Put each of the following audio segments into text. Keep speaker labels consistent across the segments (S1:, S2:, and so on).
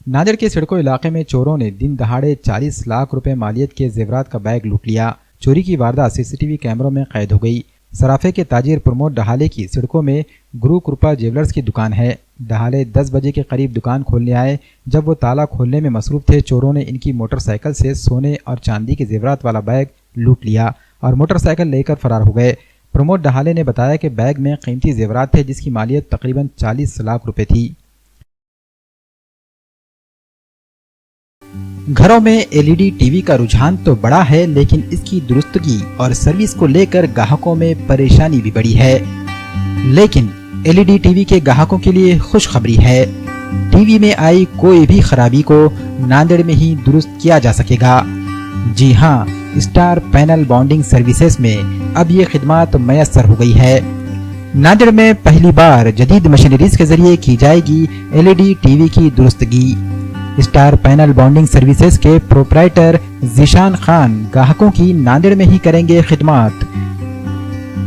S1: नांदेड़ के सिडको इलाके में चोरों ने दिन दहाड़े 40 लाख रुपए मालियत के जेवरात का बैग लूट लिया। चोरी की वारदात सीसीटीवी कैमरों में कैद हो गई। सराफे के ताजिर प्रमोद डहाले की सिडको में गुरु कृपा ज्वेलर्स की दुकान है। डहाले 10 बजे के करीब दुकान खोलने आए। जब वो ताला खोलने में मसरूफ थे, चोरों ने इनकी मोटरसाइकिल से सोने और चांदी के जेवरात वाला बैग लूट लिया और मोटरसाइकिल लेकर फरार हो गए। प्रमोद डहाले ने बताया कि बैग में कीमती जेवरात थे जिसकी मालियत तकरीबन 40 लाख रुपए थी। घरों में एलईडी टीवी का रुझान तो बड़ा है, लेकिन इसकी दुरुस्तगी और सर्विस को लेकर ग्राहकों में परेशानी भी बड़ी है। लेकिन एलईडी टीवी के ग्राहकों के लिए खुशखबरी है। टीवी में आई कोई भी खराबी को नांदेड़ में ही दुरुस्त किया जा सकेगा। जी हां, स्टार पैनल बॉन्डिंग सर्विसेज में अब ये खिदमत मैसर हो गई है। नांदेड़ में पहली बार जदीद मशीनरीज के जरिए की जाएगी एलईडी टीवी की दुरुस्तगी। स्टार पैनल बॉन्डिंग सर्विसेज के प्रोप्राइटर जिशान खान ग्राहकों की नांदेड़ में ही करेंगे खिदमत।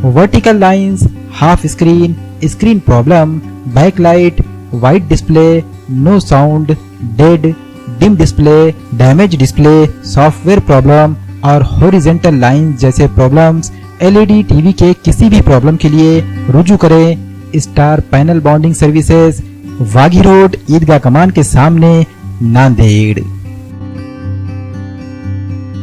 S1: Vertical lines, half screen, screen problem, back light, white display, no sound, dead, dim display, damage display, software problem और हॉरिजॉन्टल लाइंस जैसे प्रॉब्लम्स, एलईडी टीवी के किसी भी प्रॉब्लम के लिए रुजू करें star panel bonding services, Wagi road, Idgah Kaman के सामने, नांदेड़।